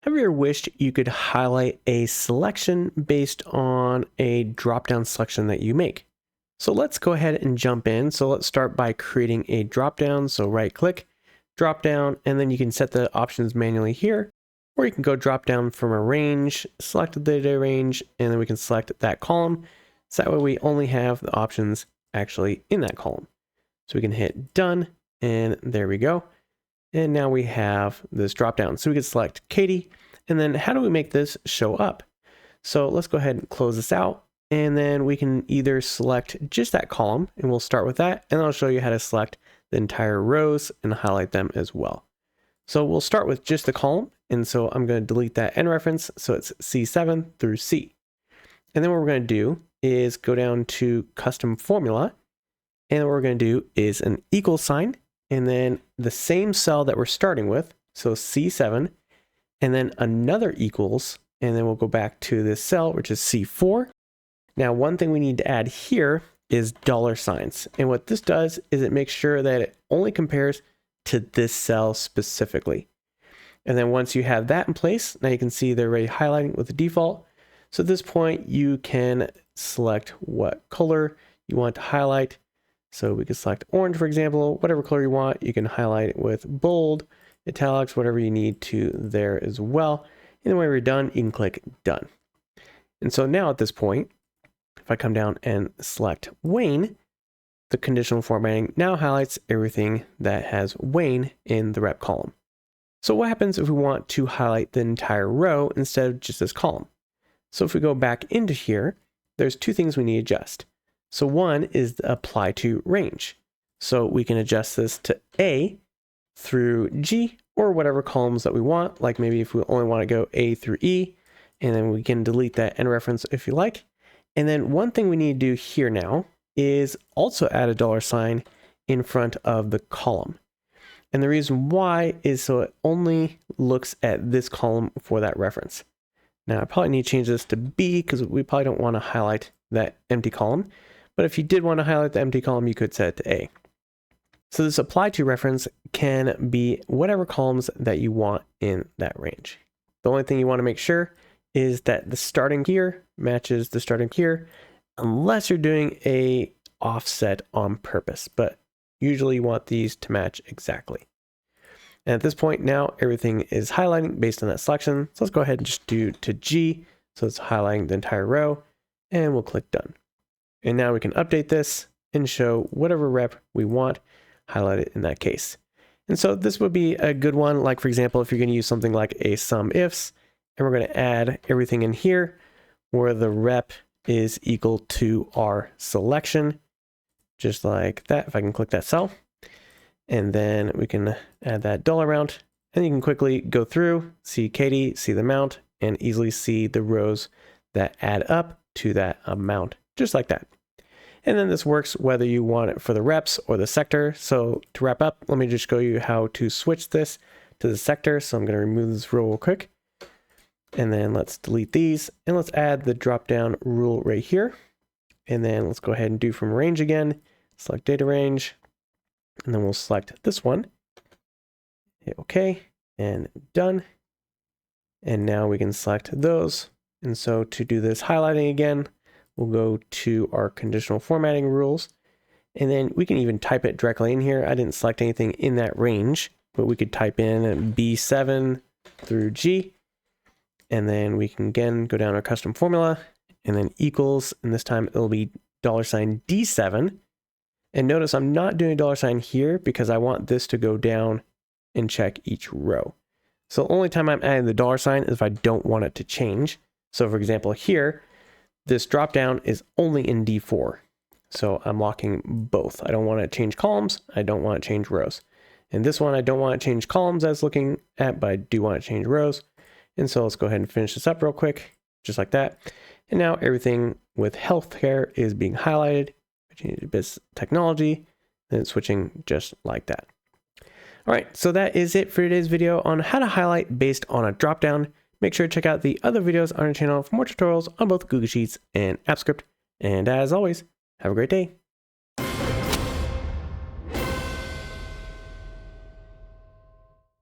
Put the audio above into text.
Have you ever wished you could highlight a selection based on a drop-down selection that you make? So let's go ahead and jump in. So let's start by creating a drop-down. So right click, drop-down, and then you can set the options manually here, or you can go drop-down from a range, select the data range, and then we can select that column. So that way we only have the options actually in that column. So we can hit done, and there we go. And now we have this drop down. So we can select Katie, and then how do we make this show up? So let's go ahead and close this out. And then we can either select just that column, and we'll start with that. And I'll show you how to select the entire rows and highlight them as well. So we'll start with just the column. And so I'm going to delete that end reference. So it's C7 through C. And then what we're going to do is go down to custom formula. And what we're going to do is an equal sign. And then the same cell that we're starting with, so C7, and then another equals, and then we'll go back to this cell, which is C4. Now, one thing we need to add here is dollar signs. And what this does is it makes sure that it only compares to this cell specifically. And then once you have that in place, now you can see they're already highlighting with the default. So at this point, you can select what color you want to highlight. So we can select orange, for example, whatever color you want. You can highlight it with bold, italics, whatever you need to there as well. And then when we're done, you can click done. And so now at this point, if I come down and select Wayne, the conditional formatting now highlights everything that has Wayne in the rep column. So what happens if we want to highlight the entire row instead of just this column? So if we go back into here, there's two things we need to adjust. So one is the apply to range. So we can adjust this to A through G or whatever columns that we want. Like maybe if we only want to go A through E, and then we can delete that end reference if you like. And then one thing we need to do here now is also add a dollar sign in front of the column. And the reason why is so it only looks at this column for that reference. Now I probably need to change this to B because we probably don't want to highlight that empty column. But if you did want to highlight the empty column, you could set it to A. So this apply to reference can be whatever columns that you want in that range. The only thing you want to make sure is that the starting here matches the starting here, unless you're doing a offset on purpose. But usually you want these to match exactly. And at this point now, everything is highlighting based on that selection. So let's go ahead and just do to G. So it's highlighting the entire row, and we'll click done. And now we can update this and show whatever rep we want highlighted in that case. And so this would be a good one. Like for example, if you're going to use something like a sum ifs, and we're going to add everything in here where the rep is equal to our selection, just like that. If I can click that cell, and then we can add that dollar amount, and you can quickly go through, see Katie, see the amount, and easily see the rows that add up to that amount. Just like that. And then this works whether you want it for the reps or the sector. So to wrap up, let me just show you how to switch this to the sector. So I'm going to remove this row real quick. And then let's delete these. And let's add the drop down rule right here. And then let's go ahead and do from range again. Select data range. And then we'll select this one. Hit OK. And done. And now we can select those. And so to do this highlighting again, we'll go to our conditional formatting rules, and then we can even type it directly in here. I didn't select anything in that range, but we could type in B7 through G, and then we can again go down our custom formula, and then equals, and this time it'll be $D7. And notice I'm not doing a dollar sign here because I want this to go down and check each row. So the only time I'm adding the dollar sign is if I don't want it to change. So for example here, this drop down is only in D4. So I'm locking both. I don't want to change columns. I don't want to change rows. And this one, I don't want to change columns as looking at, but I do want to change rows. And so let's go ahead and finish this up real quick, just like that. And now everything with healthcare is being highlighted. I change to business technology, and it's switching just like that. All right, so that is it for today's video on how to highlight based on a dropdown. Make sure to check out the other videos on our channel for more tutorials on both Google Sheets and AppScript. And as always, have a great day.